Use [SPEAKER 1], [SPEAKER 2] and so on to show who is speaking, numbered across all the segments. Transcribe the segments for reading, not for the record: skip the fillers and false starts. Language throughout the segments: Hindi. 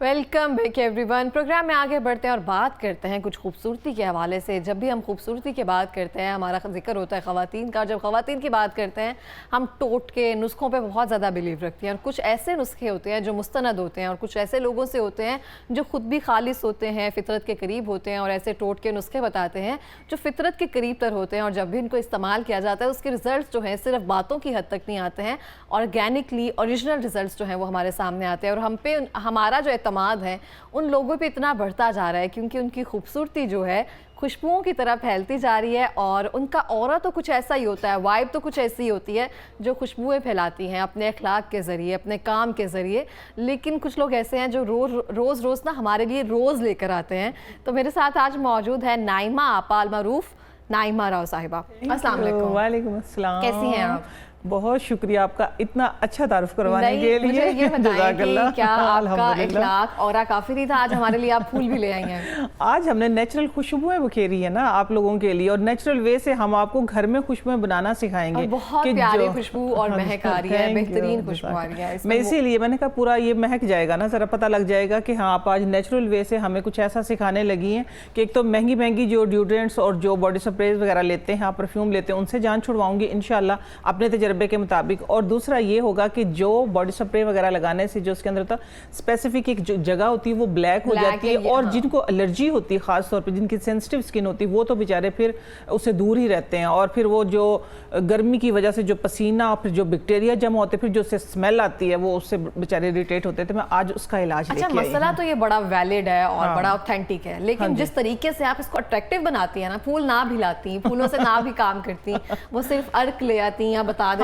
[SPEAKER 1] Welcome back everyone. प्रोग्राम में आगे बढ़ते हैं और बात करते हैं कुछ खूबसूरती के हवाले से। जब भी हम खूबसूरती की बात करते हैं, हमारा जिक्र होता है ख़वातीन का। जब ख़वातीन की बात करते हैं, हम टोटके नुस्खों पे बहुत ज़्यादा बिलीव रखती हैं, और कुछ ऐसे नुस्खे होते हैं जो मुस्तनद होते हैं, और कुछ ऐसे लोगों से होते हैं जो ख़ुद भी खालिस होते हैं, फ़ितरत के करीब होते हैं, और ऐसे टोटके नुस्खे बताते हैं जो फ़ितरत के करीब तर होते हैं। और जब भी इनको इस्तेमाल किया जाता है, उसके रिज़ल्ट जो हैं सिर्फ बातों की हद तक नहीं आते हैं, ऑर्गेनिकली ओरिजिनल रिज़ल्ट जो हैं वो हमारे सामने आते हैं। और हम पे हमारा जो एतमाद है उन लोगों पे इतना बढ़ता जा रहा है, क्योंकि उनकी खूबसूरती जो है खुशबुओं की तरफ फैलती जा रही है, और उनका ऑरा तो कुछ ऐसा ही होता है, वाइब तो कुछ ऐसी होती है जो खुशबुएं फैलाती हैं अपने अखलाक के ज़रिए, अपने काम के ज़रिए। लेकिन कुछ लोग ऐसे हैं जो रोज़ ना हमारे लिए रोज़ लेकर आते हैं। तो मेरे साथ आज मौजूद है नाइमा आपा अल मारूफ, नाइमा राव साहिबा। अस्सलाम वालेकुम।
[SPEAKER 2] वालेकुम अस्सलाम।
[SPEAKER 1] कैसी हैं आप?
[SPEAKER 2] बहुत शुक्रिया आपका इतना अच्छा तारुफ करवाने के लिए।
[SPEAKER 1] मुझे ये बताएं कि क्या आपका इखलाक औरा काफी नहीं था, आज हमारे लिए आप फूल भी ले आई हैं।
[SPEAKER 2] आज हमने नेचुरल खुशबुएं बखेरी है ना आप लोगों के लिए, और नेचुरल वे से हम आपको घर में खुशबुएं बनाना सिखाएंगे।
[SPEAKER 1] बहुत प्यारी खुशबू और महक आ रही है, बेहतरीन खुशबू आ रही है।
[SPEAKER 2] मैं इसीलिए मैंने कहा पूरा ये महक जाएगा ना, जरा पता लग जाएगा कि हाँ आप आज नेचुरल वे से हमें कुछ ऐसा सिखाने लगी हैं कि एक तो महंगी महंगी जो ड्यूड्रेंट्स और जो बॉडी स्प्रेज वगैरह लेते हैं, परफ्यूम लेते हैं, उनसे जान छुड़वाऊंगी इंशाल्लाह अपने तजर्बे के मुताबिक। और दूसरा ये होगा कि जो बॉडी स्प्रे वगैरह लगाने से जो उसके अंदर तो स्पेसिफिक एक जो जगह होती है वो ब्लैक हो जाती है, और जिनको एलर्जी होती है, खास तौर पे जिनकी सेंसिटिव स्किन होती है, वो तो बेचारे फिर उससे दूर ही रहते हैं। और फिर वो जो गर्मी की वजह से जो पसीना और फिर जो बैक्टीरिया जमा होते हैं, फिर जो उससे स्मेल आती है, वो उससे बेचारे इरिटेट होते हैं। तो मैं आज उसका इलाज लेके आई हूं।
[SPEAKER 1] मसला तो ये बड़ा वैलिड है और बड़ा ऑथेंटिक है, लेकिन जिस तरीके से आप इसको अट्रैक्टिव बनाती है ना, फूल ना भी लाती, फूलों से ना भी काम करती, वो सिर्फ अर्क ले आती या बता देती,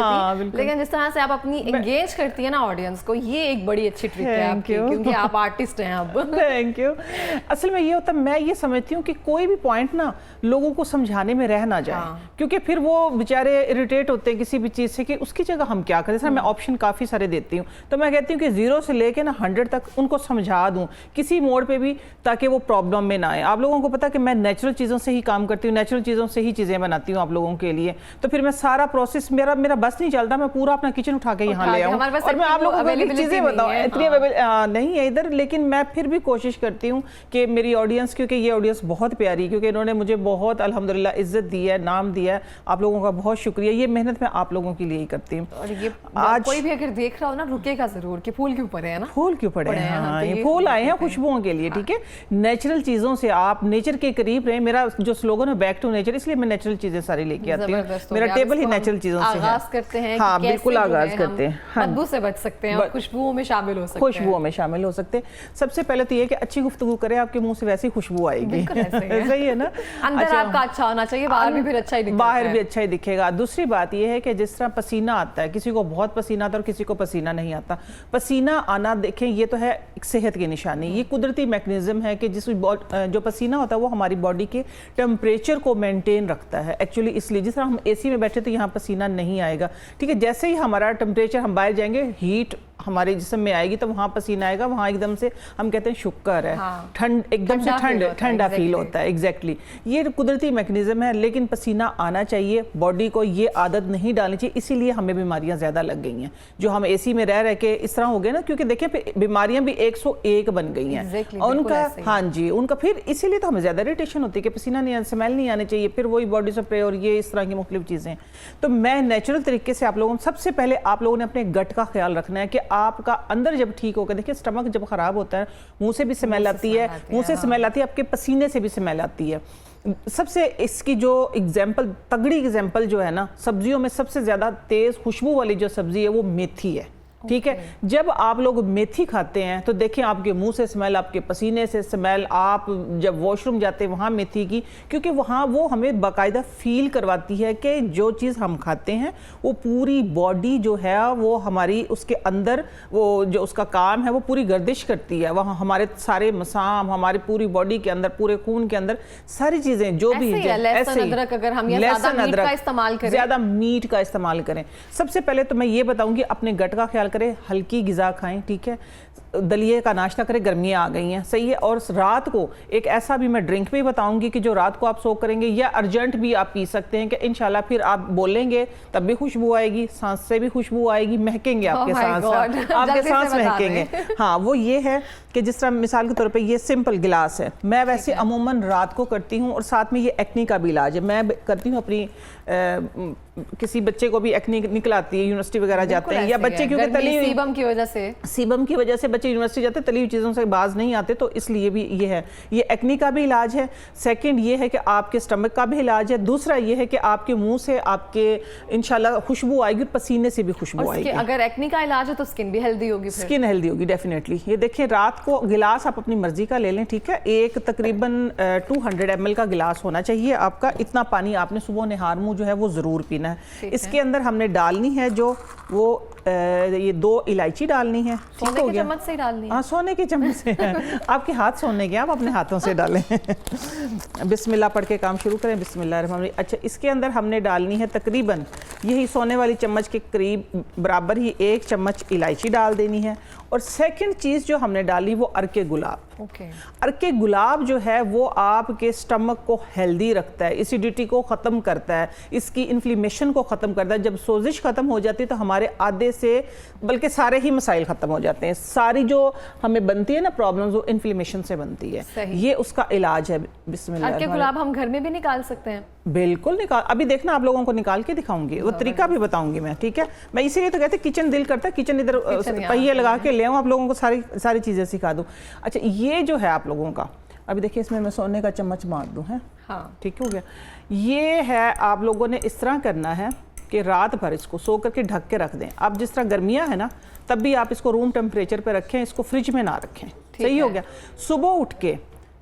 [SPEAKER 1] लेकिन जिस तरह से आप अपनी एंगेज करती है ना ऑडियंस को, ये एक बड़ी अच्छी ट्रिक है आपकी, क्योंकि आप आर्टिस्ट हैं अब।
[SPEAKER 2] Thank you. असल में ये होता है, मैं ये समझती हूँ कि कोई भी पॉइंट ना लोगों को समझाने में रह ना जाए, क्योंकि फिर वो बेचारे इरिटेट होते हैं किसी भी चीज़ से कि उसकी जगह हम क्या करें। सर मैं ऑप्शन काफ़ी सारे देती हूँ, तो मैं कहती हूँ कि 0 से लेके ना 100 तक उनको समझा दूँ किसी मोड़ पे भी, ताकि वो प्रॉब्लम में ना आए। आप लोगों को पता कि मैं नेचुरल चीज़ों से ही काम करती हूँ, नेचुरल चीज़ों से ही चीज़ें बनाती हूँ आप लोगों के लिए। तो फिर मैं सारा प्रोसेस, मेरा बस नहीं चलता, मैं पूरा अपना किचन उठा के यहाँ ले आऊँ और मैं आप लोगों को चीज़ें बताऊँ। इतनी नहीं है इधर, लेकिन मैं फिर भी कोशिश करती हूँ कि मेरी ऑडियंस, क्योंकि ये ऑडियंस बहुत प्यारी, क्योंकि इन्होंने मुझे बहुत अल्हम्दुलिल्लाह इज्जत दी है, नाम दिया है। आप लोगों का बहुत शुक्रिया। ये मेहनत मैं आप लोगों के लिए ही करती हूँ।
[SPEAKER 1] और ये आज कोई भी अगर देख रहा हो ना, रुकेगा जरूर कि फूल क्यों पड़े हैं ना,
[SPEAKER 2] फूल क्यों पड़े हैं। हाँ, ये फूल आए हैं खुशबुओं के लिए, ठीक है। नेचुरल चीज़ों से आप नेचर के करीब रहे। मेरा जो स्लोगन है बैक टू नेचर, इसलिए मैं नेचुरल चीज़ें सारी लेके आती हूँ। मेरा टेबल ही नेचुरल चीज़ों से है।
[SPEAKER 1] आगाज करते हैं,
[SPEAKER 2] हाँ बिल्कुल आगाज करते हैं।
[SPEAKER 1] बदबू से बच सकते हैं और खुशबुओं में शामिल हो सकते हैं।
[SPEAKER 2] खुशबुओं में शामिल हो सकते हैं। सबसे पहले तो ये कि अच्छी गुफ्तगू करें, आपके मुंह से वैसी खुशबू आएगी।
[SPEAKER 1] सही है ना। अंदर आपका अच्छा होना चाहिए, बाहर भी फिर अच्छा ही दिखेगा।
[SPEAKER 2] बाहर भी अच्छा ही दिखेगा। दूसरी बात ये है कि जिस तरह पसीना आता है, किसी को बहुत पसीना आता है और किसी को पसीना नहीं आता। पसीना आना देखें, ये तो है एक सेहत की निशानी, ये कुदरती मैकेनिज्म है कि जो पसीना होता है वो हमारी बॉडी के टेम्परेचर को मेंटेन रखता है। एक्चुअली इसलिए जिस तरह हम एसी में बैठे तो यहाँ पसीना नहीं आएगा, ठीक है। जैसे ही हमारा टेम्परेचर, हम बाहर जाएंगे, हीट हमारे जिस्म में आएगी तो वहाँ पसीना आएगा, वहाँ एकदम से हम कहते हैं शुक्र है, ठंड एकदम से ठंडा फील होता है। एग्जैक्टली ये कुदरती मैकेनिज्म है। लेकिन पसीना आना चाहिए, बॉडी को ये आदत नहीं डालनी चाहिए, इसीलिए हमें बीमारियां ज़्यादा लग गई हैं जो हम एसी में रह के इस तरह हो गए ना, क्योंकि देखिए बीमारियां भी 101 बन गई हैं उनका। हाँ जी, उनका फिर इसीलिए तो हमें ज़्यादा इरिटेशन होती है कि पसीना नहीं, स्मेल नहीं आनी चाहिए, फिर वही बॉडी स्प्रे और ये इस तरह की मुख्तलिफ चीज़ें। तो मैं नेचुरल तरीके से आप लोगों, सबसे पहले आप लोगों ने अपने गट का ख्याल रखना है कि आपका अंदर जब ठीक होगा, देखिए स्टमक जब खराब होता है, मुंह से भी स्मेल आती है, मुंह से स्मेल आती है, आपके पसीने से भी स्मेल आती है। सबसे इसकी जो एग्जाम्पल, तगड़ी एग्जाम्पल जो है ना, सब्जियों में सबसे ज्यादा तेज खुशबू वाली जो सब्जी है वो मेथी है, ठीक है। जब आप लोग मेथी खाते हैं तो देखिए आपके मुंह से स्मेल, आपके पसीने से स्मेल, आप जब वॉशरूम जाते हैं वहाँ मेथी की, क्योंकि वहाँ वो हमें बाकायदा फील करवाती है कि जो चीज़ हम खाते हैं वो पूरी बॉडी जो है वो हमारी, उसके अंदर वो जो उसका काम है वो पूरी गर्दिश करती है। वहाँ हमारे सारे मसाम, हमारी पूरी बॉडी के अंदर, पूरे खून के अंदर सारी चीज़ें जो भी है,
[SPEAKER 1] लहसुन अदरक, अगर हम ज़्यादा
[SPEAKER 2] मीट का इस्तेमाल करें। सबसे पहले तो मैं ये बताऊँगी अपने गट का ख्याल करें, हल्की ग़िज़ा खाएं, ठीक है। दलिए का नाश्ता करें, गर्मियाँ आ गई हैं, सही है। और रात को एक ऐसा भी मैं ड्रिंक भी बताऊंगी कि जो रात को आप सोक करेंगे या अर्जेंट भी आप पी सकते हैं कि इंशाल्लाह फिर आप बोलेंगे तब भी खुशबू आएगी, सांस से भी खुशबू आएगी, महकेंगे आपके सांस, आपके सांस महकेंगे। हाँ, वो ये है कि जिस तरह मिसाल के तौर पे ये सिंपल गिलास है, मैं वैसे अमूमन रात को करती हूँ और साथ में ये एक्ने का भी इलाज है। मैं करती हूँ अपनी किसी बच्चे को भी एक्ने निकल आती है, यूनिवर्सिटी वगैरह जाते हैं, या बच्चे क्योंकि तली हुई सीबम की वजह से बच्चे यूनिवर्सिटी जाते हैं, तली हुई चीज़ों से बाज नहीं आते, तो इसलिए भी ये है। ये एक्ने का भी इलाज है। सेकंड ये है कि आपके स्टमक का भी इलाज है। दूसरा ये है कि आपके मुंह से आपके इंशाल्लाह खुशबू आएगी और पसीने से भी खुशबू आएगी।
[SPEAKER 1] अगर एक्ने का इलाज है तो स्किन भी हेल्दी होगी,
[SPEAKER 2] स्किन हेल्दी होगी डेफिनेटली। ये देखिए, रात को गिलास आप अपनी मर्जी का ले लें, ठीक है। एक तकरीबन 200 ml का गिलास होना चाहिए आपका। इतना पानी आपने सुबह निहार मुँह जो है वो ज़रूर पीना है। इसके अंदर हमने डालनी है जो वो ये 2 इलायची डालनी है।
[SPEAKER 1] सोने के चम्मच से डालनी है?
[SPEAKER 2] हाँ, सोने के चम्मच से। आपके हाथ सोने के, आप अपने हाथों से डालें। बिस्मिल्लाह पढ़ के काम शुरू करें। बिस्मिल्लाह। अच्छा, इसके अंदर हमने डालनी है तकरीबन यही सोने वाली चम्मच के करीब बराबर ही 1 चम्मच इलायची डाल देनी है। और सेकंड चीज़ जो हमने डाली वो अर्के गुलाब। अर्के गुलाब जो है वो आपके स्टमक को हेल्दी रखता है, एसिडिटी को ख़त्म करता है, इसकी इन्फ्लेमेशन को ख़त्म करता है। जब सोजिश ख़त्म हो जाती है तो हमारे आधे से बल्कि सारे ही मसाइल ख़त्म हो जाते हैं। सारी जो हमें बनती है ना प्रॉब्लम्स, वो इन्फ्लेमेशन से बनती है। ये उसका इलाज है। बिस्मिल्लाह।
[SPEAKER 1] अर्के गुलाब हम घर में भी निकाल सकते हैं?
[SPEAKER 2] बिल्कुल निकाल, अभी देखना आप लोगों को निकाल के दिखाऊंगी, वो तरीका भी बताऊंगी मैं, ठीक है। मैं इसीलिए तो कहते किचन दिल करता है, किचन इधर पहिए लगा के ले आऊँ, आप लोगों को सारी चीज़ें सिखा दूँ। अच्छा, ये जो है आप लोगों का, अभी देखिए इसमें मैं सोने का चम्मच मार दूँ, है हाँ, ठीक हो गया। ये है आप लोगों ने इस तरह करना है कि रात भर इसको सो करके ढक के रख दें। अब जिस तरह गर्मियाँ है ना, तब भी आप इसको रूम टेम्परेचर पे रखें, इसको फ्रिज में ना रखें, सही हो गया। सुबह उठ के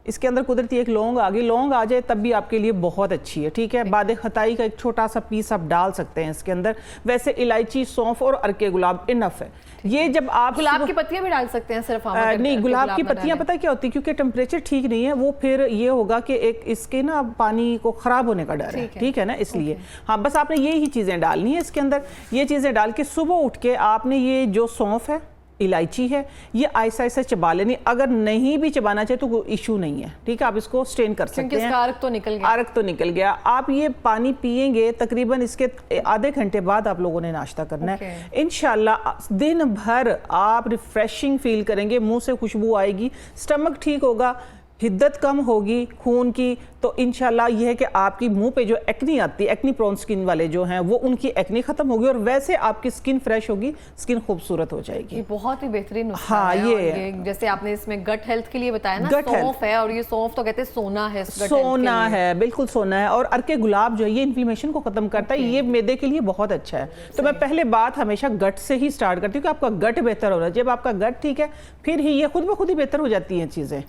[SPEAKER 2] इसके अंदर कुदरती एक लौंग आ गई, लौंग आ जाए तब भी आपके लिए बहुत अच्छी है, ठीक है। बादे खताई का एक छोटा सा पीस आप डाल सकते हैं इसके अंदर। वैसे इलायची, सौंफ और अर्के गुलाब इनफ है। ये जब आप
[SPEAKER 1] गुलाब की पत्तियां भी डाल सकते हैं सिर्फ?
[SPEAKER 2] नहीं, गुलाब की पत्तियां पता क्या होती है, क्योंकि टेम्परेचर ठीक नहीं है, वो फिर ये होगा कि एक इसके ना पानी को खराब होने का डर है, ठीक है ना, इसलिए। हाँ, बस आपने यही चीज़ें डालनी है इसके अंदर। ये चीज़ें डाल के सुबह उठ के आपने ये जो सौंफ है, इलायची है, ये ऐसा ऐसा चबा लेनी। अगर नहीं भी चबाना चाहिए तो कोई इशू नहीं है, ठीक है, आप इसको स्ट्रेन कर सकते हैं।
[SPEAKER 1] अर्क तो निकल गया,
[SPEAKER 2] अर्क तो निकल गया। आप ये पानी पिएंगे तकरीबन इसके आधे घंटे बाद आप लोगों ने नाश्ता करना है। इंशाल्लाह दिन भर आप रिफ्रेशिंग फील करेंगे, मुंह से खुशबू आएगी, स्टमक ठीक होगा, हिद्दत कम होगी खून की, तो इंशाल्लाह ये है कि आपकी मुंह पे जो एक्नी आती है, एक्नी प्रोन स्किन वाले जो हैं, वो उनकी एक्नी खत्म होगी और वैसे आपकी स्किन फ्रेश होगी, स्किन खूबसूरत हो जाएगी।
[SPEAKER 1] ये बहुत ही बेहतरीन नुस्खा
[SPEAKER 2] हाँ,
[SPEAKER 1] है।
[SPEAKER 2] ये
[SPEAKER 1] जैसे आपने इसमें गट हेल्थ के लिए बताया ना, सौंफ है, और ये सौंफ तो कहते हैं सोना है,
[SPEAKER 2] सोना है, बिल्कुल सोना है। और अर्के गुलाब जो है ये इन्फ्लेमेशन को खत्म करता है, ये मैदे के लिए बहुत अच्छा है। तो मैं पहले बात हमेशा गट से ही स्टार्ट करती हूँ कि आपका गट बेहतर हो रहा है। जब आपका गट ठीक है, फिर ही ये खुद ब खुद ही बेहतर हो जाती हैं चीज़ें।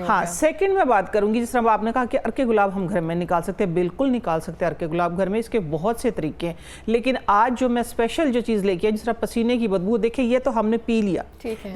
[SPEAKER 2] हाँ, सेकंड में बात करूंगी, जिस तरह आपने कहा कि अर्के गुलाब हम घर में निकाल सकते हैं, बिल्कुल निकाल सकते हैं अर्के गुलाब घर में, इसके बहुत से तरीके हैं। लेकिन आज जो मैं स्पेशल जो चीज़ लेके आई, जिस तरह पसीने की बदबू, देखिए ये तो हमने पी लिया,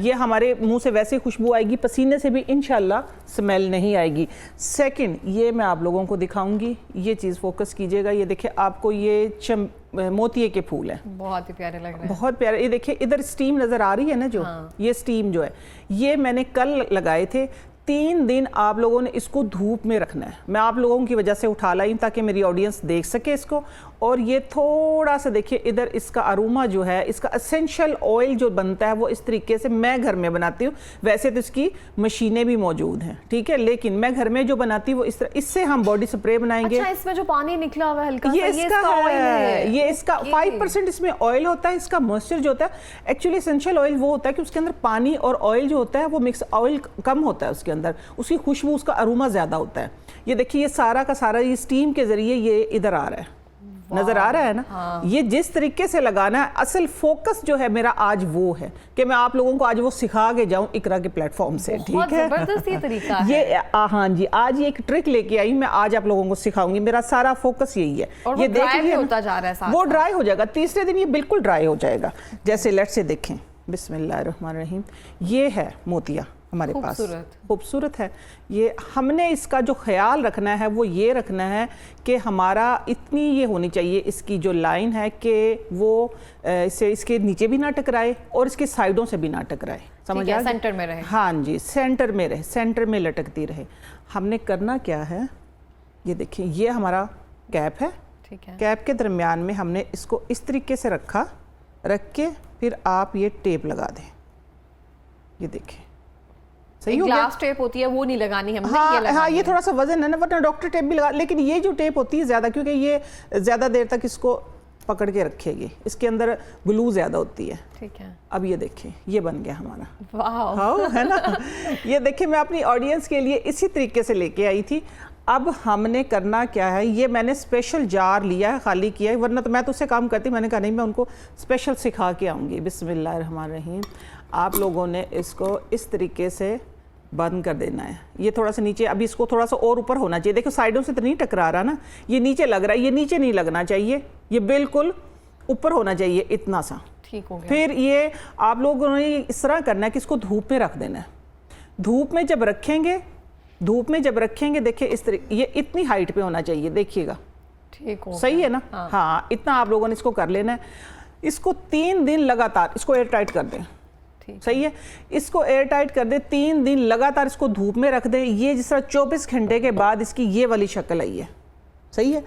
[SPEAKER 2] ये हमारे मुंह से वैसे खुशबू आएगी, पसीने से भी इंशाल्लाह स्मेल नहीं आएगी। सेकंड, ये मैं आप लोगों को दिखाऊंगी, ये चीज़ फोकस कीजिएगा। ये देखिए आपको ये मोतिये के फूल हैं,
[SPEAKER 1] बहुत ही प्यारे लग रहे हैं,
[SPEAKER 2] बहुत प्यारे। ये देखिए इधर स्टीम नज़र आ रही है ना, जो ये स्टीम जो है, ये मैंने कल लगाए थे। 3 दिन आप लोगों ने इसको धूप में रखना है। मैं आप लोगों की वजह से उठा लाई ताकि मेरी ऑडियंस देख सके इसको। और ये थोड़ा सा देखिए इधर इसका अरोमा जो है, इसका एसेंशियल ऑयल जो बनता है वो इस तरीके से मैं घर में बनाती हूँ। वैसे तो इसकी मशीनें भी मौजूद हैं, ठीक है, लेकिन मैं घर में जो बनाती हूँ वो इस तरह, इससे हम बॉडी स्प्रे बनाएंगे।
[SPEAKER 1] अच्छा, इसमें जो पानी निकला हुआ है हल्का,
[SPEAKER 2] ये इसका है, ये इसका 5% इसमें ऑयल होता है। इसका मॉइस्चर जो होता है, एक्चुअली एसेंशियल ऑयल वो होता है कि उसके अंदर पानी और ऑयल जो होता है वो मिक्स, ऑयल कम होता है उसके अंदर, उसकी खुशबू, उसका अरोमा ज़्यादा होता है। ये देखिए ये सारा का सारा ये स्टीम के ज़रिए ये इधर आ रहा है, नजर आ रहा है ना। हाँ। ये जिस तरीके से लगाना है, असल फोकस जो है मेरा आज वो है कि मैं आप लोगों को आज वो सिखा के जाऊं इकरा के प्लेटफॉर्म से, ठीक है।
[SPEAKER 1] जबरदस्त ये तरीका है।
[SPEAKER 2] ये हाँ जी, आज ये एक ट्रिक लेके आई, मैं आज आप लोगों को सिखाऊंगी। मेरा सारा फोकस यही है।
[SPEAKER 1] और
[SPEAKER 2] ये
[SPEAKER 1] देखिए होता जा रहा है साथ,
[SPEAKER 2] वो ड्राई हो जाएगा, तीसरे दिन ये बिल्कुल ड्राई हो जाएगा। जैसे लेट से देखें, बिस्मिल्लाहिर्रहमानिर्रहीम, ये है मोतिया, हमारे पास
[SPEAKER 1] खूबसूरत।
[SPEAKER 2] खूबसूरत है। ये हमने इसका जो ख्याल रखना है वो ये रखना है कि हमारा इतनी ये होनी चाहिए इसकी जो लाइन है कि वो इसे इसके नीचे भी ना टकराए और इसके साइडों से भी ना टकराए, समझ आ गया?
[SPEAKER 1] सेंटर में रहे।
[SPEAKER 2] हाँ जी, सेंटर में रहे, सेंटर में लटकती रहे। हमने करना क्या है, ये देखिए ये हमारा कैप है,
[SPEAKER 1] ठीक है।
[SPEAKER 2] कैप के दरमियान में हमने इसको इस तरीके से रखा, रख के फिर आप ये टेप लगा दें। ये देखिए सही हो गया।
[SPEAKER 1] ग्लास टेप होती है वो नहीं लगानी हमने,
[SPEAKER 2] हाँ,
[SPEAKER 1] ये लगानी
[SPEAKER 2] हाँ, ये
[SPEAKER 1] है।
[SPEAKER 2] थोड़ा सा वजन है ना, वरना डॉक्टर टेप भी लगा, लेकिन ये जो टेप होती है ज़्यादा, क्योंकि ये ज़्यादा देर तक इसको पकड़ के रखेगी, इसके अंदर ग्लू ज़्यादा होती है।
[SPEAKER 1] ठीक है।
[SPEAKER 2] अब ये देखिए ये बन गया हमारा।
[SPEAKER 1] वाह,
[SPEAKER 2] हाँ, है ना। ये देखिए मैं अपनी ऑडियंस के लिए इसी तरीके से लेके आई थी। अब हमने करना क्या है, ये मैंने स्पेशल जार लिया है, खाली किया है, वरना तो मैं तो उससे काम करती, मैंने कहा नहीं मैं उनको स्पेशल सिखा के आऊँगी। बिस्मिल्लाहिर्रहमानिर्रहीम। आप लोगों ने इसको इस तरीके से बंद कर देना है। ये थोड़ा सा नीचे, अभी इसको थोड़ा सा और ऊपर होना चाहिए। देखो साइडों से तो नहीं टकरा रहा ना, ये नीचे लग रहा है, ये नीचे नहीं लगना चाहिए, ये बिल्कुल ऊपर होना चाहिए, इतना सा।
[SPEAKER 1] ठीक हो गया।
[SPEAKER 2] फिर ये आप लोगों ने इस तरह करना है कि इसको धूप में रख देना है। धूप में जब रखेंगे, धूप में जब रखेंगे, देखिए इस तरह ये इतनी हाइट पे होना चाहिए, देखिएगा
[SPEAKER 1] ठीक हो
[SPEAKER 2] सही
[SPEAKER 1] गया।
[SPEAKER 2] है ना। हाँ, इतना आप लोगों ने इसको कर लेना है। इसको 3 दिन लगातार इसको एयर टाइट कर दें, सही है। इसको एयर टाइट कर दे, 3 दिन लगातार इसको धूप में रख दें। ये जिस तरह 24 घंटे के बाद इसकी ये वाली शक्ल आई है, सही है।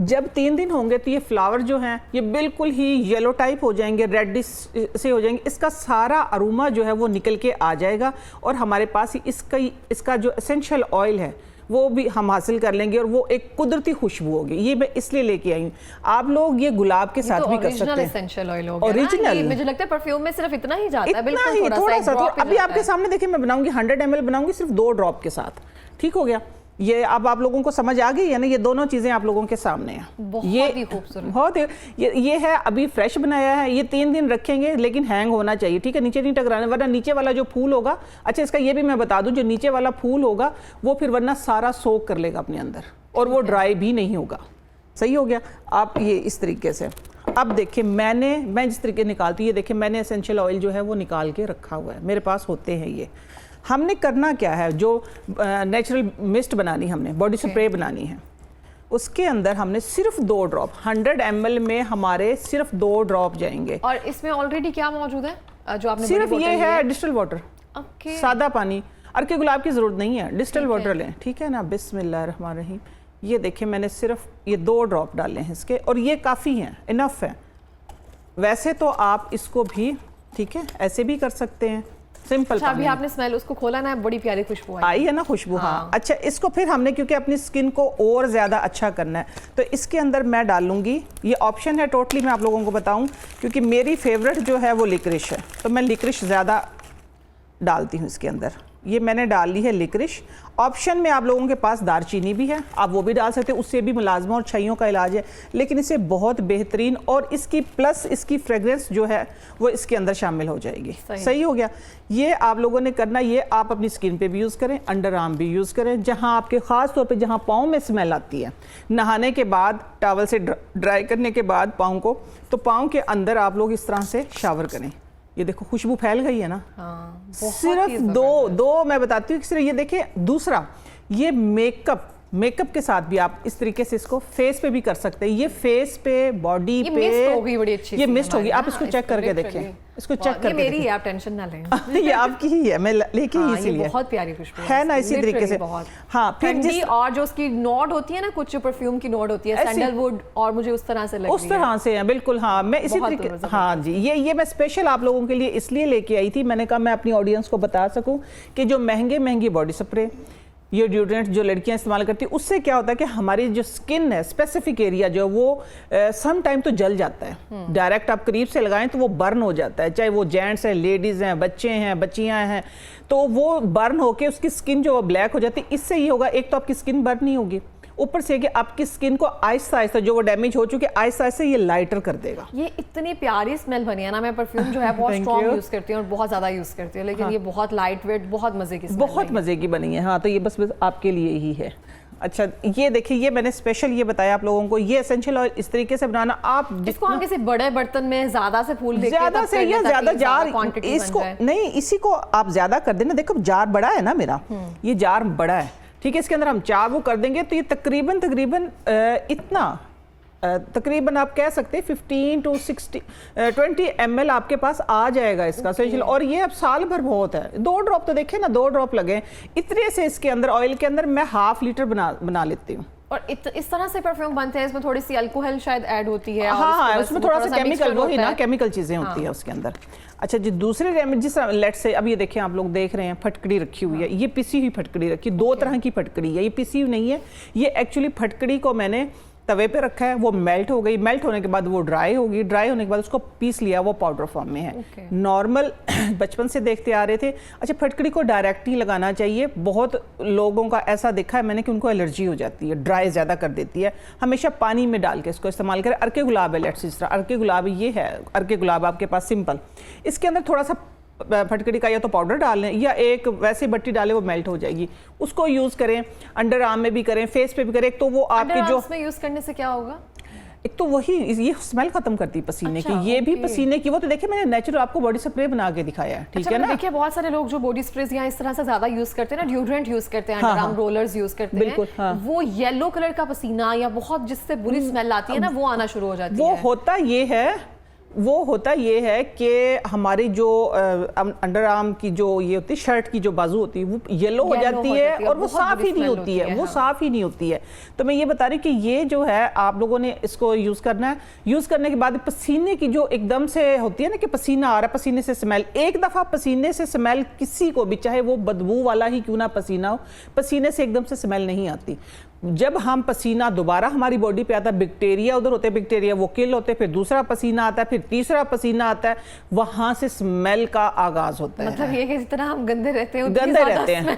[SPEAKER 2] जब 3 दिन होंगे तो ये फ्लावर जो हैं ये बिल्कुल ही येलो टाइप हो जाएंगे, रेडिश से हो जाएंगे। इसका सारा अरोमा जो है वो निकल के आ जाएगा और हमारे पास इसका जो एसेंशियल ऑयल है वो भी हम हासिल कर लेंगे और वो एक कुदरती खुशबू होगी। ये मैं इसलिए लेके आई हूँ। आप लोग ये गुलाब के साथ भी कर सकते हैं।
[SPEAKER 1] एसेंशियल ऑयल हो गया ना,
[SPEAKER 2] ओरिजिनल।
[SPEAKER 1] ये मुझे लगता है परफ्यूम में सिर्फ इतना ही जाता है,
[SPEAKER 2] इतना
[SPEAKER 1] बिल्कुल
[SPEAKER 2] ही, थोड़ा सा।
[SPEAKER 1] drop ही
[SPEAKER 2] अभी
[SPEAKER 1] जाता
[SPEAKER 2] आपके
[SPEAKER 1] है।
[SPEAKER 2] सामने देखिए मैं बनाऊंगी 100 ml बनाऊंगी सिर्फ 2 ड्रॉप के साथ, ठीक हो गया। ये अब आप लोगों को समझ आ गई है ना, ये दोनों चीजें आप लोगों के सामने हैं।
[SPEAKER 1] बहुत ही खूबसूरत,
[SPEAKER 2] बहुत ये है, अभी फ्रेश बनाया है। ये 3 दिन रखेंगे लेकिन हैंग होना चाहिए, ठीक है, नीचे नहीं टकराना, वरना नीचे वाला जो फूल होगा, अच्छा इसका ये भी मैं बता दूं, जो नीचे वाला फूल होगा वो फिर वरना सारा सोक कर लेगा अपने अंदर और वो ड्राई भी नहीं होगा। सही हो गया। आप ये इस तरीके से अब देखिए मैं जिस तरीके निकालती हूँ, ये देखिए मैंने एसेंशियल ऑयल जो है वो निकाल के रखा हुआ है, मेरे पास होते हैं ये। हमने करना क्या है, जो नेचुरल मिस्ट बनानी, हमने बॉडी स्प्रे बनानी है, उसके अंदर हमने सिर्फ 2 ड्रॉप, 100 ml में हमारे सिर्फ 2 ड्रॉप जाएंगे।
[SPEAKER 1] और इसमें ऑलरेडी क्या मौजूद है जो आपने
[SPEAKER 2] सिर्फ
[SPEAKER 1] बड़ी
[SPEAKER 2] ये
[SPEAKER 1] बोतल
[SPEAKER 2] है
[SPEAKER 1] ली
[SPEAKER 2] डिस्टिल वाटर,
[SPEAKER 1] ओके,
[SPEAKER 2] सादा पानी, अर्के गुलाब की जरूरत नहीं है, डिस्टिल वाटर लें, ठीक है ना। बिस्मिल्लाहिर्रहमानिर्रहीम। ये देखिए मैंने सिर्फ ये 2 ड्रॉप डाले हैं इसके, और ये काफ़ी हैं, इनफ है। वैसे तो आप इसको भी, ठीक है, ऐसे भी कर सकते हैं, सिंपल।
[SPEAKER 1] अच्छा, अभी आपने स्मेल उसको खोला ना, बड़ी प्यारी खुशबू
[SPEAKER 2] आई है ना खुशबू। हाँ। अच्छा, इसको फिर हमने क्योंकि अपनी स्किन को और ज़्यादा अच्छा करना है तो इसके अंदर मैं डाल लूँगी, ये ऑप्शन है टोटली, मैं आप लोगों को बताऊँ, क्योंकि मेरी फेवरेट जो है वो लिक्रिश है, तो मैं लिक्रिश ज़्यादा डालती हूँ इसके अंदर। ये मैंने डाल ली है लिक्रिश। ऑप्शन में आप लोगों के पास दारचीनी भी है, आप वो भी डाल सकते हैं, उससे भी मुलाजमा और छइयों का इलाज है, लेकिन इससे बहुत बेहतरीन और इसकी प्लस इसकी फ्रेगरेंस जो है वो इसके अंदर शामिल हो जाएगी। सही हो गया। ये आप लोगों ने करना, ये आप अपनी स्किन पे भी यूज़ करें, अंडर आर्म भी यूज़ करें, जहाँ आपके ख़ास तौर पे जहाँ पाँव में स्मेल आती है, नहाने के बाद टॉवल से ड्राई करने के बाद पाँव को, तो पाँव के अंदर आप लोग इस तरह से शावर करें। ये देखो खुशबू फैल गई है ना।
[SPEAKER 1] हाँ,
[SPEAKER 2] सिर्फ दो मैं बताती हूँ। सिर्फ ये देखिए, दूसरा ये मेकअप के साथ भी आप इस तरीके से इसको फेस पे भी कर सकते हैं। ये फेस पे, बॉडी पे
[SPEAKER 1] मिस्ट होगी, बड़ी अच्छी
[SPEAKER 2] ये मिस्ट होगी। आप इसको चेक करके देखें, इसको चेक करके
[SPEAKER 1] मेरी है, आप टेंशन ना लें।
[SPEAKER 2] ये आपकी ही है, मैं लेके ही इसीलिए।
[SPEAKER 1] बहुत प्यारी खुशबू
[SPEAKER 2] है ना, इसी तरीके से। हाँ, फिर
[SPEAKER 1] ठंडी और जो उसकी नोट होती है ना, कुछ परफ्यूम की नोट होती है सैंडलवुड, और मुझे उस तरह से लग रही है।
[SPEAKER 2] उस तरह से है, बिल्कुल। हाँ, मैं इसी तरीके, हाँ जी, ये मैं स्पेशल आप लोगों के लिए इसलिए लेके आई थी, मैंने कहा मैं अपनी ऑडियंस को बता सकूं कि जो महंगी बॉडी स्प्रे, ये डिओड्रेंट जो लड़कियां इस्तेमाल करती हैं, उससे क्या होता है कि हमारी जो स्किन है, स्पेसिफिक एरिया जो वो सम टाइम तो जल जाता है। डायरेक्ट आप करीब से लगाएं तो वो बर्न हो जाता है, चाहे वो जेंट्स हैं, लेडीज़ हैं, बच्चे हैं, बच्चियां हैं, तो वो बर्न होके उसकी स्किन जो ब्लैक हो जाती है। इससे ये होगा, एक तो आपकी स्किन बर्न नहीं होगी, ऊपर से कि आपकी स्किन को आहिस्ता आहिस्ता जो वो डैमेज हो चुकी है, आहिस्ता आहिस्ता ये लाइटर कर देगा।
[SPEAKER 1] ये इतनी प्यारी स्मेल बनी है ना, मैं परफ्यूम जो है बहुत स्ट्रॉन्ग यूज करती हूँ और बहुत ज्यादा यूज करती हूँ, लेकिन ये बहुत लाइट वेट, बहुत मजे की,
[SPEAKER 2] बहुत मजे की बनी है। हाँ, तो ये बस आपके लिए ही है। अच्छा, ये देखिए, ये मैंने स्पेशल ये बताया आप लोगों को, ये एसेंशियल ऑयल इस तरीके से बनाना। आप
[SPEAKER 1] इसको हम किसी बड़े बर्तन में ज्यादा से फूल देके
[SPEAKER 2] ज्यादा से या ज्यादा जार, इसको नहीं, इसी को आप ज्यादा कर देना। देखो जार बड़ा है ना मेरा, ये जार बड़ा है, ठीक है। इसके अंदर हम 4 वो कर देंगे तो ये तकरीबन इतना, तकरीबन आप कह सकते हैं 15 to 20 ml आपके पास आ जाएगा इसका एसेंशियल। और ये अब साल भर बहुत है। 2 ड्रॉप तो देखें ना, 2 ड्रॉप लगे, इतने से इसके अंदर ऑयल के अंदर मैं हाफ लीटर बना लेती हूँ।
[SPEAKER 1] और इस तरह से परफ्यूम बनते हैं, इसमें थोड़ी सी अल्कोहल शायद ऐड होती है।
[SPEAKER 2] हाँ, उसमें थोड़ा सा केमिकल, वही ना, केमिकल चीजें होती है उसके अंदर। अच्छा जी, दूसरे रेमेडी, जिस लेट से अब ये देखें, आप लोग देख रहे हैं फटकड़ी रखी हुई है, ये पिसी हुई फटकड़ी रखी, 2 तरह की फटकड़ी है, ये पिसी हुई नहीं है, ये एक्चुअली फटकड़ी को मैंने तवे पे रखा है, वो मेल्ट हो गई, मेल्ट होने के बाद वो ड्राई होगी, ड्राई होने के बाद उसको पीस लिया, वो पाउडर फॉर्म में है। नॉर्मल बचपन से देखते आ रहे थे। अच्छा, फटकड़ी को डायरेक्ट ही लगाना चाहिए। बहुत लोगों का ऐसा देखा है मैंने कि उनको एलर्जी हो जाती है, ड्राई ज़्यादा कर देती है। हमेशा पानी में डाल के इसको इस्तेमाल करें। अर्के गुलाब है, लेट्स इस तरह अर्के गुलाब, ये है अर्के गुलाब आपके पास सिंपल, इसके अंदर थोड़ा सा फटकड़ी का या तो पाउडर डाल लें या एक वैसे बट्टी डालें, वो मेल्ट हो जाएगी, उसको यूज़ करें। अंडर आर्म में भी करें, फेस पे भी करें। एक तो वो आपकी जो
[SPEAKER 1] में यूज़ करने से क्या होगा,
[SPEAKER 2] एक तो वही ये स्मेल खत्म करती है पसीने की, ये भी पसीने की। वो तो देखिए मैंने नेचुरल आपको बॉडी स्प्रे बना के दिखाया है, ठीक है ना।
[SPEAKER 1] देखिए बहुत सारे लोग जो बॉडी स्प्रेज यहाँ इस तरह से ज्यादा यूज करते हैं ना, डिओड्रेंट यूज करते हैं, अंडर आर्म रोलर्स यूज करते हैं, बिल्कुल, वो येलो कलर का पसीना या बहुत जिससे बुरी स्मेल आती है ना, वो आना शुरू हो जाती है।
[SPEAKER 2] वो होता ये है कि हमारी जो अंडर आर्म की जो ये होती है, शर्ट की जो बाजू होती है, वो येलो हो जाती है और वो साफ ही नहीं होती है, वो साफ ही नहीं होती है। तो मैं ये बता रही हूँ कि ये जो है आप लोगों ने इसको यूज़ करना है। यूज़ करने के बाद पसीने की जो एकदम से होती है ना कि पसीना आ रहा है, पसीने से स्मेल, एक दफ़ा पसीने से स्मेल किसी को भी, चाहे वो बदबू वाला ही क्यों ना पसीना हो, पसीने से एकदम से स्मेल नहीं आती। जब हम पसीना दोबारा हमारी बॉडी पे आता है, बैक्टीरिया उधर होते हैं, बैक्टीरिया वो किल होते हैं, फिर दूसरा पसीना आता है, फिर तीसरा पसीना आता है, वहां से स्मेल का आगाज होता है।
[SPEAKER 1] मतलब ये कि जितना हम गंदे रहते हैं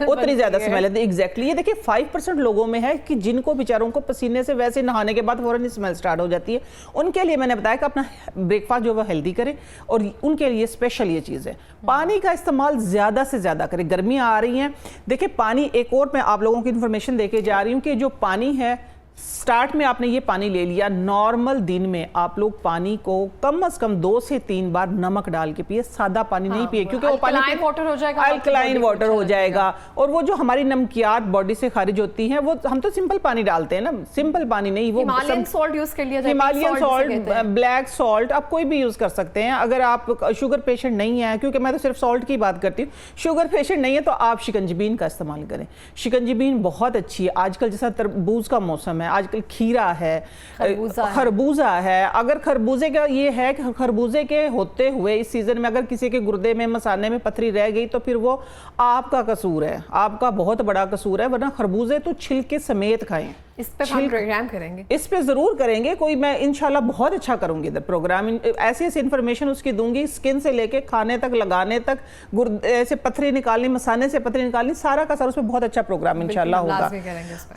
[SPEAKER 2] उतनी ज्यादा स्मेल आती है। एग्जैक्टली, ये देखिए 5% लोगों में है कि जिनको बेचारों को पसीने से वैसे नहाने के बाद फौरन स्मेल स्टार्ट हो जाती है। उनके लिए मैंने बताया कि अपना ब्रेकफास्ट जो है हेल्दी करें, और उनके लिए स्पेशल ये चीज़ है, पानी का इस्तेमाल ज़्यादा से ज़्यादा करें। गर्मियाँ आ रही हैं, देखिए पानी, एक और मैं आप लोगों की इन्फॉर्मेशन देके जा रही हूँ कि जो पानी है, स्टार्ट में आपने ये पानी ले लिया, नॉर्मल दिन में आप लोग पानी को कम से कम 2 से 3 बार नमक डाल के पिए, सादा पानी नहीं पिए, क्योंकि वो पानी
[SPEAKER 1] अल्कलाइन वाटर हो जाएगा,
[SPEAKER 2] अल्कलाइन वाटर हो जाएगा। और वो जो हमारी नमकियात बॉडी से खारिज होती हैं, वो हम तो सिंपल पानी डालते हैं ना, सिंपल पानी नहीं, वो
[SPEAKER 1] हिमालयन सॉल्ट यूज कर लिया जाए,
[SPEAKER 2] हिमालयन सॉल्ट, ब्लैक सॉल्ट, आप कोई भी यूज कर सकते हैं। अगर आप शुगर पेशेंट नहीं है, क्योंकि मैं तो सिर्फ सॉल्ट की बात करती हूँ, शुगर पेशेंट नहीं है तो आप शिकंजीबीन का इस्तेमाल करें। शिकंजीबीन बहुत अच्छी है। आजकल जैसा तरबूज का मौसम है, आजकल खीरा है, खरबूजा है। अगर खरबूजे का ये है कि खरबूजे के होते हुए इस सीजन में अगर किसी के गुर्दे में, मसाने में पथरी रह गई तो फिर वो आपका कसूर है, आपका बहुत बड़ा कसूर है। वरना खरबूजे तो छिलके समेत खाएं।
[SPEAKER 1] इस पे हम प्रोग्राम करेंगे,
[SPEAKER 2] इस पे जरूर करेंगे कोई, मैं इंशाल्लाह बहुत अच्छा करूंगी इधर प्रोग्राम, ऐसी ऐसी इन्फॉर्मेशन उसकी दूंगी, स्किन से लेके खाने तक, लगाने तक, गुर्दे से पथरी निकालनी, मसाने से पथरी निकालनी, सारा का सारा, उस पर बहुत अच्छा प्रोग्राम इंशाल्लाह होगा।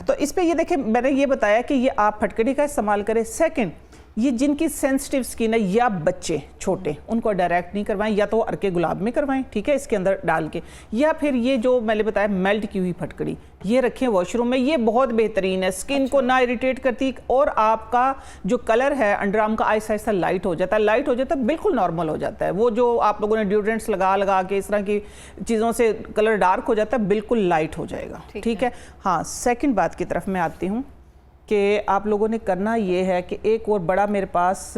[SPEAKER 2] तो इस पे ये देखिए, मैंने ये बताया कि ये आप फटकड़ी का इस्तेमाल करें। सेकेंड, ये जिनकी सेंसिटिव स्किन है या बच्चे छोटे, उनको डायरेक्ट नहीं करवाएं, या तो अर्के गुलाब में करवाएं, ठीक है, इसके अंदर डाल के, या फिर ये जो मैंने बताया मेल्ट की हुई फटकड़ी, ये रखें वॉशरूम में। ये बहुत बेहतरीन है, स्किन को ना इरिटेट करती, और आपका जो कलर है अंडरआर्म का आहिस्ता आहिस्ता लाइट हो जाता है, लाइट हो जाता है, बिल्कुल नॉर्मल हो जाता है। वो जो आप लोगों ने डिओड्रेंट्स लगा के इस तरह की चीज़ों से कलर डार्क हो जाता है, बिल्कुल लाइट हो जाएगा, ठीक है। हाँ, सेकेंड बात की तरफ मैं आती हूँ कि आप लोगों ने करना ये है कि एक और बड़ा, मेरे पास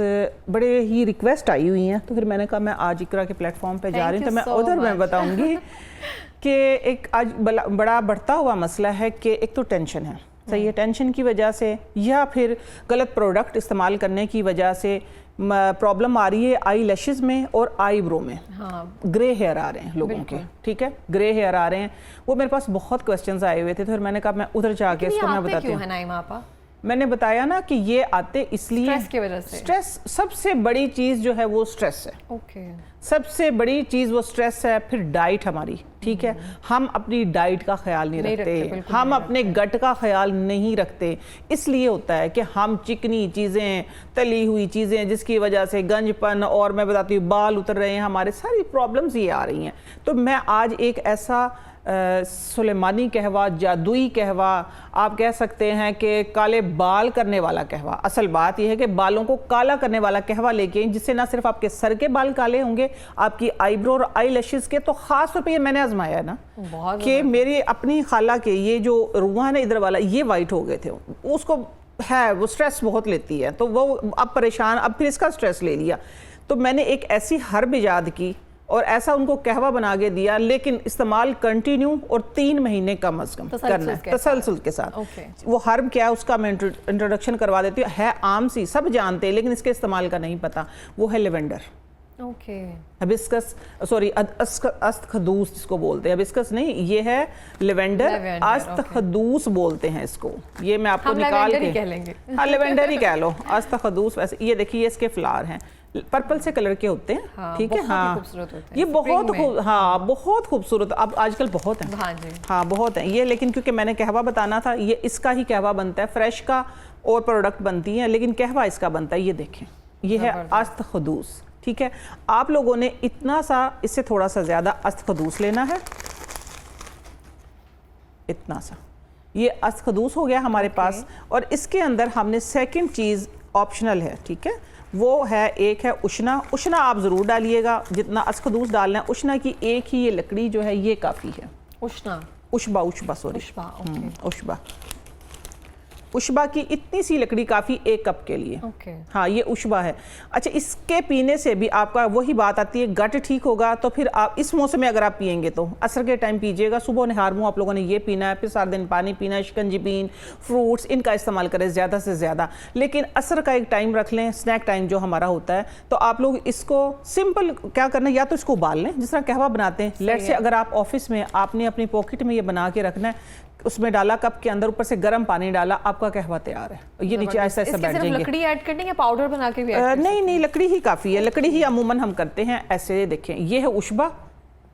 [SPEAKER 2] बड़े ही रिक्वेस्ट आई हुई हैं, तो फिर मैंने कहा मैं आज इकरा के प्लेटफॉर्म पे जा रही हूँ, तो मैं उधर मैं बताऊंगी कि एक आज बड़ा बढ़ता हुआ मसला है कि एक तो टेंशन है, सही है, टेंशन की वजह से या फिर गलत प्रोडक्ट इस्तेमाल करने की वजह से प्रॉब्लम आ रही है आई लैशेस में और आईब्रो में। हाँ, ग्रे हेयर आ रहे हैं लोगों के, ठीक है, ग्रे हेयर आ रहे हैं। वो मेरे पास बहुत क्वेश्चंस आए हुए थे, तो फिर मैंने कहा मैं उधर जाके इसको मैं बताती हूँ। मैंने बताया ना कि ये आते इसलिए
[SPEAKER 1] स्ट्रेस की वजह से।
[SPEAKER 2] स्ट्रेस सबसे बड़ी चीज जो है वो स्ट्रेस है।
[SPEAKER 1] ओके।
[SPEAKER 2] सबसे बड़ी चीज वो स्ट्रेस है। फिर डाइट हमारी, ठीक है, हम अपनी डाइट का ख्याल नहीं रखते, हम अपने गट का ख्याल नहीं रखते। इसलिए होता है कि हम चिकनी चीज़ें, तली हुई चीज़ें, जिसकी वजह से गंजपन, और मैं बताती हूँ बाल उतर रहे हैं, हमारे सारी प्रॉब्लम्स ये आ रही हैं। तो मैं आज एक ऐसा सुलेमानी कहवा, जादुई कहवा, आप कह सकते हैं कि काले बाल करने वाला कहवा। असल बात यह है कि बालों को काला करने वाला कहवा लेके आए, जिससे ना सिर्फ आपके सर के बाल काले होंगे, आपकी आईब्रो और आई लैशेस के। तो खास तौर पे ये मैंने आजमाया है ना कि मेरी अपनी खाला के ये जो रुआ है ना इधर वाला, ये वाइट हो गए थे। उसको है वो स्ट्रेस बहुत लेती है, तो वो अब परेशान, अब फिर इसका स्ट्रेस ले लिया। तो मैंने एक ऐसी हर्ब इजाद की और ऐसा उनको कहवा बना के दिया, लेकिन इस्तेमाल कंटिन्यू और 3 महीने कम अज कम करना है तसलसल के साथ। वो हर्ब क्या है उसका मैं इंट्रोडक्शन करवा देती हूँ। है आम सी, सब जानते हैं, लेकिन इसके इस्तेमाल का नहीं पता। वो है लेवेंडर, हिबिस्कस, सॉरी अस्तखदूस जिसको बोलते हैं, हिबिस्कस नहीं, ये है लेवेंडर, अस्तखदूस बोलते हैं इसको। ये मैं आपको निकाल के
[SPEAKER 1] कह लेंगे।
[SPEAKER 2] हाँ, लेवेंडर ही कह लो, अस्तखदूस। वैसे ये देखिए इसके फ्लावर हैं, पर्पल से कलर के होते हैं, ठीक है। हाँ, ये बहुत खूबसूरत, अब आजकल बहुत है। हाँ, बहुत है ये, लेकिन क्योंकि मैंने कहवा बताना था, ये इसका ही कहवा बनता है, फ्रेश का और प्रोडक्ट बनती है, लेकिन कहवा इसका बनता है। ये देखें, ये है अस्तखदूस, ठीक है। आप लोगों ने इतना सा, इससे थोड़ा सा ज्यादा अस्तखदूस लेना है, इतना सा। ये अस्तखदूस हो गया हमारे पास। और इसके अंदर हमने सेकंड चीज ऑप्शनल है, ठीक है, वो है, एक है उशना। उशना आप ज़रूर डालिएगा, जितना अस्तखदूस डालना है। उशना की एक ही ये लकड़ी जो है ये काफ़ी है। उशबा सॉरी, उशबा उशबा की इतनी सी लकड़ी काफ़ी 1 कप के लिए। हाँ, ये उशबा है। अच्छा, इसके पीने से भी आपका वही बात आती है, गट ठीक होगा। तो फिर आप इस मौसम में अगर आप पियेंगे तो असर के टाइम पीजिएगा। सुबह नहार मुँह आप लोगों ने ये पीना है, फिर सारा दिन पानी पीना है, शिकंजी बीन, फ्रूट्स, इनका इस्तेमाल करें ज़्यादा से ज़्यादा। लेकिन असर का एक टाइम रख लें, स्नैक टाइम जो हमारा होता है। तो आप लोग इसको सिंपल क्या करना है, या तो इसको उबाल लें जिस तरह कहवा बनाते हैं। लेट से अगर आप ऑफिस में आपने अपनी पॉकेट में ये बना के रखना है, उसमें डाला कप के अंदर, ऊपर से गर्म पानी डाला, आपका कहवा तैयार है। ये नीचे ऐसा ऐसा बैठ जाएंगे।
[SPEAKER 1] लकड़ी ऐड करनी है, पाउडर बना के भी
[SPEAKER 2] नहीं, लकड़ी ही काफ़ी है। लकड़ी ही अमूमन हम करते हैं ऐसे। देखें, ये है उशबा,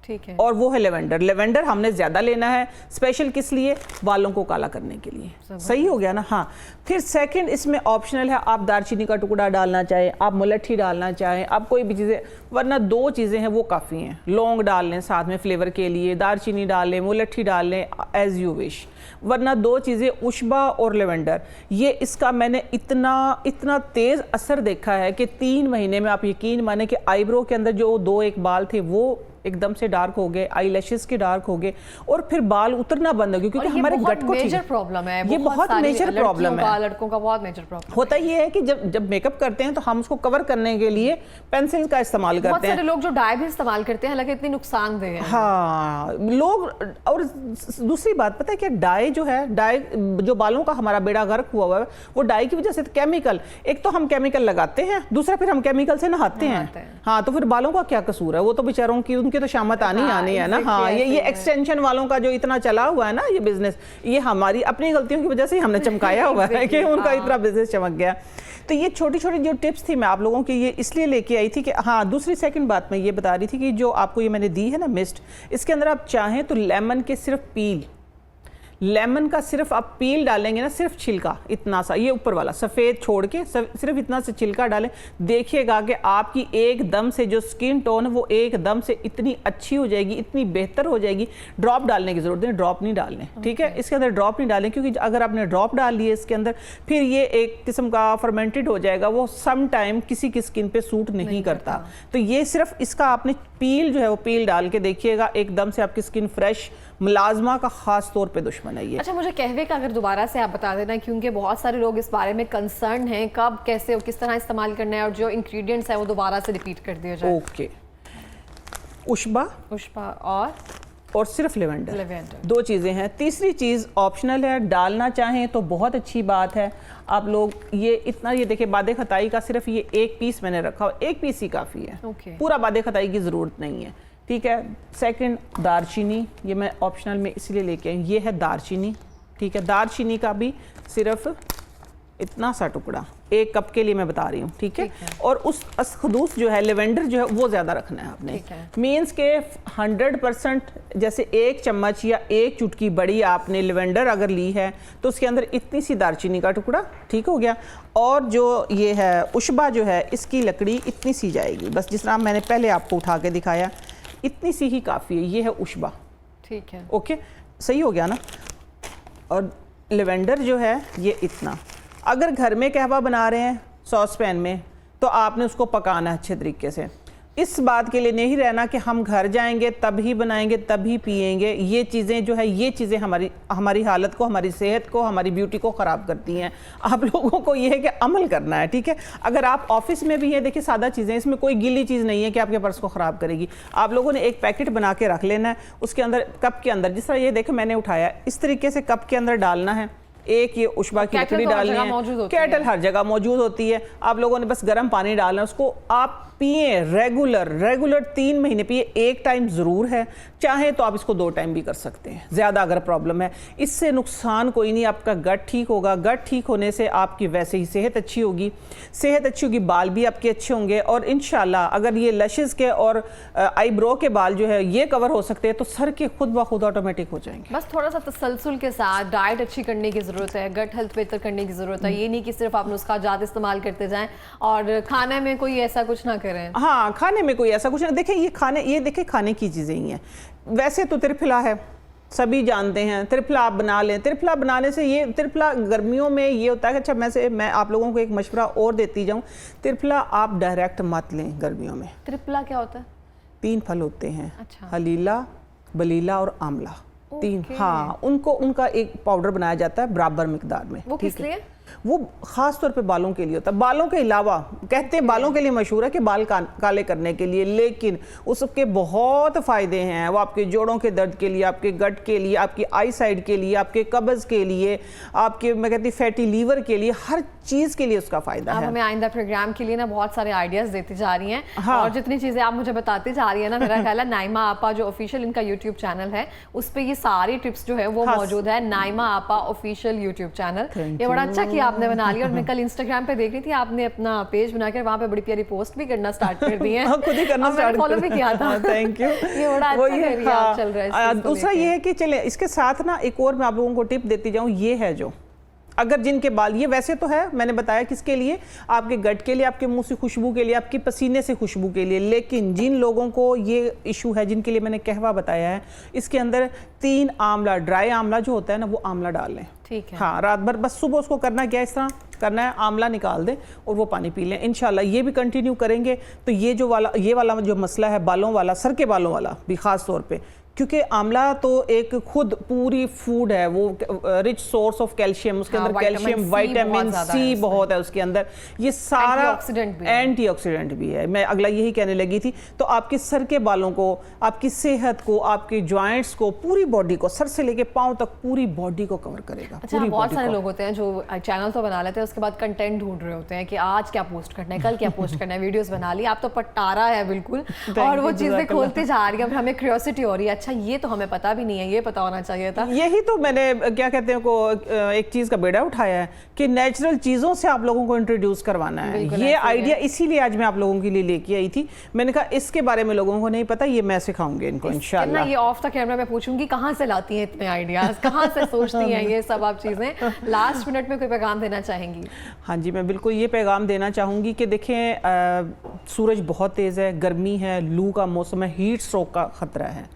[SPEAKER 1] ठीक है,
[SPEAKER 2] और वो है लेवेंडर। लेवेंडर हमने ज़्यादा लेना है, स्पेशल किस लिए, बालों को काला करने के लिए। सही हो गया ना। हाँ, फिर सेकंड इसमें ऑप्शनल है, आप दालचीनी का टुकड़ा डालना चाहें, आप मुलट्ठी डालना चाहें, आप कोई भी चीज़ें, वरना 2 चीज़ें हैं वो काफ़ी हैं। लौंग डाल लें साथ में फ्लेवर के लिए, दालचीनी डाल लें, मुलट्ठी डाल लें, एज यू विश। वरना 2 चीज़ें उशबा और लेवेंडर। ये इसका मैंने इतना तेज़ असर देखा है कि 3 महीने में आप यकीन माने कि आईब्रो के अंदर जो 2-1 बाल थे वो एकदम से डार्क हो गए, आई लैशेस के डार्क हो गए, और फिर बाल उतरना बंद हो गए, क्योंकि हमारे गट को
[SPEAKER 1] मेजर प्रॉब्लम है।
[SPEAKER 2] ये बहुत मेजर प्रॉब्लम है,
[SPEAKER 1] लड़कों का बहुत मेजर प्रॉब्लम
[SPEAKER 2] होता ये है कि जब मेकअप करते हैं तो हम उसको कवर करने के लिए पेंसिल का इस्तेमाल करते हैं।
[SPEAKER 1] बहुत सारे लोग जो डाई भी इस्तेमाल करते हैं, हालांकि इतनी नुकसानदेह है।
[SPEAKER 2] हाँ, लोग, और दूसरी बात पता है कि डाई जो है, डाई जो बालों का हमारा बेड़ा गर्क हुआ है, वो डाई की वजह से केमिकल, एक तो हम केमिकल लगाते हैं, दूसरा फिर हम केमिकल से नहाते हैं। हाँ, तो फिर बालों का क्या कसूर है, वो तो बेचारों की, उनकी तो शामत आनी है ना। हाँ, ये एक्सटेंशन वालों का जो इतना चला हुआ है ना ये बिजनेस, ये हमारी अपनी गलतियों की वजह से हमने चमकाया हुआ है कि उनका इतना बिजनेस चमक गया। तो ये छोटी छोटी जो टिप्स थी मैं आप लोगों की ये इसलिए लेके आई थी कि हाँ, दूसरी सेकंड बात मैं ये बता रही थी कि जो आपको ये मैंने दी है ना मिस्ट, इसके अंदर आप चाहें तो लेमन के सिर्फ पील, लेमन का सिर्फ आप पील डालेंगे ना, सिर्फ छिलका इतना सा, ये ऊपर वाला सफ़ेद छोड़ के सिर्फ इतना से छिलका डालें, देखिएगा कि आपकी एकदम से जो स्किन टोन है वो एकदम से इतनी अच्छी हो जाएगी, इतनी बेहतर हो जाएगी। ड्रॉप डालने की ज़रूरत नहीं, ड्रॉप नहीं डालने, ठीक है। इसके अंदर ड्रॉप नहीं डालें, क्योंकि अगर आपने ड्रॉप डाल लिए इसके अंदर, फिर ये एक किस्म का फर्मेंटेड हो जाएगा, वो सम टाइम किसी की स्किन पे सूट नहीं करता। तो ये सिर्फ इसका आपने पील जो है वो पील डाल के देखिएगा, एकदम से आपकी स्किन फ्रेश, मुलाजमा का खास तौर पे दुश्मन है ये।
[SPEAKER 1] अच्छा, मुझे कहवे का अगर दोबारा से आप बता देना, क्योंकि बहुत सारे लोग इस बारे में कंसर्न हैं, कब, कैसे और किस तरह इस्तेमाल करना है, और जो इंग्रेडिएंट्स हैं वो दोबारा से रिपीट कर दिया जाए।
[SPEAKER 2] ओके, उशबा और सिर्फ लेवेंडर, 2 चीज़ें हैं। तीसरी चीज़ ऑप्शनल है, डालना चाहें तो बहुत अच्छी बात है। आप लोग ये इतना, ये देखिए बादे खताई का सिर्फ ये 1 पीस मैंने रखा हुआ, 1 पीस ही काफ़ी है, पूरा बादे खताई की ज़रूरत नहीं है, ठीक है। सेकंड, दारचीनी, ये मैं ऑप्शनल में इसलिए लेके आई, ये है दारचीनी, ठीक है। दारचीनी का भी सिर्फ इतना सा टुकड़ा, 1 कप के लिए मैं बता रही हूँ, ठीक है। और उस अस्तखदूस जो है, लेवेंडर जो है वो ज़्यादा रखना है आपने, मीन्स के 100% जैसे 1 चम्मच या 1 चुटकी बड़ी आपने लेवेंडर अगर ली है तो उसके अंदर इतनी सी दारचीनी का टुकड़ा, ठीक हो गया। और जो ये है उशबा जो है, इसकी लकड़ी इतनी सी जाएगी, बस जिस तरह मैंने पहले आपको उठा के दिखाया, इतनी सी ही काफ़ी है। ये है उशबा,
[SPEAKER 1] ठीक है,
[SPEAKER 2] ओके, सही हो गया ना। और लेवेंडर जो है ये इतना, अगर घर में कहवा बना रहे हैं सॉस पैन में तो आपने उसको पकाना है अच्छे तरीके से। इस बात के लिए नहीं रहना कि हम घर जाएंगे तभी बनाएंगे तभी पिएंगे। ये चीज़ें जो है, ये चीज़ें हमारी हालत को, हमारी सेहत को, हमारी ब्यूटी को ख़राब करती हैं। आप लोगों को ये है कि अमल करना है, ठीक है। अगर आप ऑफिस में भी हैं, देखिए सादा चीज़ें, इसमें कोई गीली चीज़ नहीं है कि आपके पर्स को ख़राब करेगी। आप लोगों ने एक पैकेट बना के रख लेना है, उसके अंदर कप के अंदर, जिस तरह ये देखें मैंने उठाया, इस तरीके से कप के अंदर डालना है। एक ये उष्मा की लकड़ी डालनी है, केटल हर जगह मौजूद होती है। आप लोगों ने बस गर्म पानी डालना है, उसको आप पिए रेगुलर 3 महीने पिए। एक टाइम ज़रूर है, चाहे तो आप इसको 2 टाइम भी कर सकते हैं, ज़्यादा अगर प्रॉब्लम है। इससे नुकसान कोई नहीं, आपका गट ठीक होगा। गट ठीक होने से आपकी वैसे ही सेहत अच्छी होगी, बाल भी आपके अच्छे होंगे। और इंशाल्लाह अगर ये लशेस के और आईब्रो के बाल जो है ये कवर हो सकते हैं तो सर के खुद ब खुद ऑटोमेटिक हो जाएंगे।
[SPEAKER 1] बस थोड़ा सा तसलसल के साथ डाइट अच्छी करने की ज़रूरत है, गट हेल्थ बेहतर करने की ज़रूरत है। ये नहीं कि सिर्फ आप नुस्खा जात इस्तेमाल करते जाएं और खाने में कोई ऐसा कुछ ना करें।
[SPEAKER 2] हाँ, खाने में कोई ऐसा कुछ नहीं। देखें ये देखें खाने की चीज़ें ही हैं। वैसे तो त्रिफला है, सभी जानते हैं, त्रिफला आप बना लें। त्रिफला बनाने से ये त्रिफला गर्मियों में ये होता है कि अच्छा मैं आप लोगों को एक मशवरा और देती जाऊँ, त्रिफला आप डायरेक्ट मत लें गर्मियों में।
[SPEAKER 1] त्रिफला क्या होता है?
[SPEAKER 2] 3 फल होते हैं,
[SPEAKER 1] अच्छा।
[SPEAKER 2] हलीला, बलीला और आमला, 3। हाँ, उनका एक पाउडर बनाया जाता है बराबर मिकदार में।
[SPEAKER 1] वो किस लिए?
[SPEAKER 2] वो खास तौर पे बालों के लिए होता है। बालों के अलावा कहते हैं बालों के लिए मशहूर है कि बाल काले करने के लिए, लेकिन उसके बहुत फ़ायदे हैं। वो आपके जोड़ों के दर्द के लिए, आपके गट के लिए, आपकी आई साइड के लिए, आपके कब्ज़ के लिए, आपके मैं कहती फैटी लीवर के लिए, हर चीज़ के लिए उसका फ़ायदा है।
[SPEAKER 1] हमें आइंदा प्रोग्राम के लिए ना बहुत सारे आइडियाज़ देती जा रही हैं।
[SPEAKER 2] हाँ।
[SPEAKER 1] और जितनी चीज़ें आप मुझे बताती जा रही है ना, मेरा ख्याल है नाइमा आपा जो ऑफिशियल इनका यूट्यूब चैनल है उस पर ये सारी टिप्स जो है वो मौजूद है। नाइमा आपा ऑफिशियल यूट्यूब चैनल, ये बड़ा अच्छा किया आपने बना लिया। और मैं कल इंस्टाग्राम पे देख रही थी, आपने अपना पेज बनाकर वहाँ पे बड़ी प्यारी पोस्ट भी करना स्टार्ट कर दी है।
[SPEAKER 2] खुद ही करना स्टार्ट
[SPEAKER 1] फॉलो भी किया था।
[SPEAKER 2] Thank you.
[SPEAKER 1] ये बड़ा अच्छा एरिया चल रहा है।
[SPEAKER 2] दूसरा ये है कि चले इसके साथ ना एक और मैं आप लोगों को टिप देती जाऊँ, ये है जो अगर जिनके बाल, ये वैसे तो है, मैंने बताया किसके लिए, आपके गट के लिए, आपके मुंह से खुशबू के लिए, आपके पसीने से खुशबू के लिए। लेकिन जिन लोगों को ये इशू है, जिनके लिए मैंने कहवा बताया है, इसके अंदर 3 आंवला, ड्राई आंवला जो होता है ना, वो आंवला डाल लें।
[SPEAKER 1] ठीक है।
[SPEAKER 2] हाँ, रात भर बस सुबह उसको करना क्या, इस तरह करना है, आंवला निकाल दें और वो पानी पी लें। इंशाल्लाह ये भी कंटिन्यू करेंगे तो ये वाला जो मसला है बालों वाला, सर के बालों वाला भी ख़ास तौर पे, क्योंकि आंवला तो एक खुद पूरी फूड है, वो रिच सोर्स ऑफ कैल्शियम, उसके अंदर कैल्शियम, विटामिन सी बहुत है उसके अंदर, ये सारा एंटीऑक्सीडेंट भी है। मैं अगला यही कहने लगी थी। तो आपके सर के बालों को, आपकी सेहत को, आपके जॉइंट्स को, पूरी बॉडी को, सर से लेके पांव तक पूरी बॉडी को कवर करेगा।
[SPEAKER 1] अच्छा, बहुत सारे लोग होते हैं जो चैनल तो बना लेते हैं, उसके बाद कंटेंट ढूंढ रहे होते हैं कि आज क्या पोस्ट करना है, कल क्या पोस्ट करना है, वीडियोस बना ली। आप तो पटारा है बिल्कुल, और वो चीजें खोलते जा रही है, हमें क्यूरियोसिटी हो रही है। अच्छा, ये तो हमें पता भी नहीं है, ये पता होना चाहिए था।
[SPEAKER 2] यही तो मैंने क्या कहते हैं को एक चीज का बेड़ा उठाया है कि नेचुरल चीजों से आप लोगों को इंट्रोड्यूस करवाना है। ये आइडिया इसीलिए आज मैं आप लोगों के लिए लेके आई थी। मैंने कहा इसके बारे में लोगों को नहीं पता, ये मैं सिखाऊंगी इनको इंशाल्लाह।
[SPEAKER 1] ये ऑफ द कैमरा मैं पूछूंगी कहाँ से लाती हैं इतने आइडियाज, कहाँ से सोचती हैं ये सब आप चीजें। लास्ट मिनट में कोई पैगाम देना चाहेंगी?
[SPEAKER 2] हाँ जी, मैं बिल्कुल ये पैगाम देना चाहूँगी कि देखें, सूरज बहुत तेज़ है, गर्मी है, लू का मौसम है, हीट स्ट्रोक का ख़तरा है।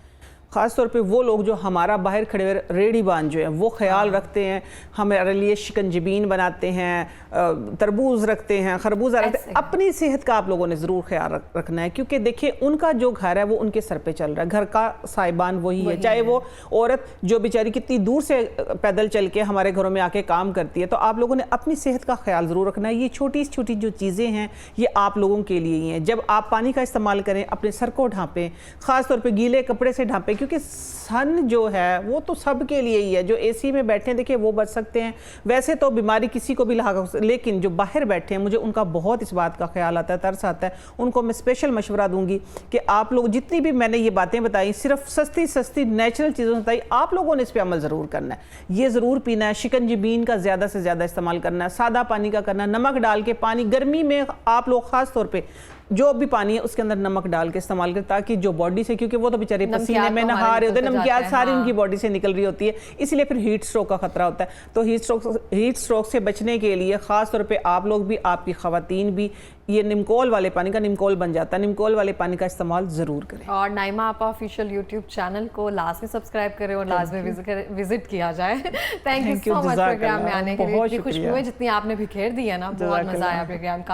[SPEAKER 2] ख़ास तौर पे वो लोग जो हमारा बाहर खड़े हुए रेडीबान जो है वो ख्याल रखते हैं, हमारे लिए शिकंजबीन बनाते हैं, तरबूज रखते हैं, खरबूजा रखते हैं। अपनी सेहत का आप लोगों ने ज़रूर ख्याल रखना है, क्योंकि देखिए उनका जो घर है वो उनके सर पे चल रहा है, घर का साहिबान वही है। चाहे वो औरत जो बेचारी कितनी दूर से पैदल चल के हमारे घरों में आके काम करती है, तो आप लोगों ने अपनी सेहत का ख्याल ज़रूर रखना है। ये छोटी छोटी जो चीज़ें हैं ये आप लोगों के लिए ही हैं। जब आप पानी का इस्तेमाल करें, अपने सर को ढाँपें, ख़ास तौर पर गीले कपड़े से ढाँपें, क्योंकि सन जो है वो तो सब के लिए ही है। जो एसी में बैठे हैं देखिए वो बच सकते हैं, वैसे तो बीमारी किसी को भी लगा, लेकिन जो बाहर बैठे हैं मुझे उनका बहुत इस बात का ख्याल आता है, तरस आता है। उनको मैं स्पेशल मशवरा दूंगी कि आप लोग जितनी भी मैंने ये बातें बताई, सिर्फ सस्ती सस्ती नेचुरल चीज़ों से बताई, आप लोगों ने इस पर अमल ज़रूर करना है। ये ज़रूर पीना है, शिकंजबीन का ज़्यादा से ज़्यादा इस्तेमाल करना है, सादा पानी का करना है, नमक डाल के पानी, गर्मी में आप लोग ख़ास तौर पर जो भी पानी है उसके अंदर नमक डाल के इस्तेमाल करें, ताकि जो बॉडी से, क्योंकि वो तो बेचारे पसीने में
[SPEAKER 1] तो
[SPEAKER 2] नहा रहे होते हैं,
[SPEAKER 1] हमारे
[SPEAKER 2] नमकियात
[SPEAKER 1] निकल
[SPEAKER 2] सारी
[SPEAKER 1] जाते हैं,
[SPEAKER 2] उनकी बॉडी से निकल रही होती है, इसलिए फिर हीट स्ट्रोक का खतरा होता है। तो हीट स्ट्रोक से बचने के लिए खास तौर पे आप लोग भी, आपकी खवातीन भी, ये निमकोल वाले पानी का निमकोल बन जाता है, निमकोल वाले पानी का इस्तेमाल ज़रूर करें।
[SPEAKER 1] और नाइमा आपा ऑफिशियल यूट्यूब चैनल को लाजमी सब्सक्राइब करें और लाजमी विजिट किया जाए। Thank you
[SPEAKER 2] Thank you,
[SPEAKER 1] so much
[SPEAKER 2] जज़ाकल्लाह।
[SPEAKER 1] प्रोग्राम में आने के लिए,
[SPEAKER 2] बहुत
[SPEAKER 1] इतनी
[SPEAKER 2] शुक्रिया।
[SPEAKER 1] खुशबुएं जितनी आपने बिखेर दी है ना, बहुत
[SPEAKER 2] जज़ाकल्लाह।
[SPEAKER 1] मजा आया प्रोग्राम का।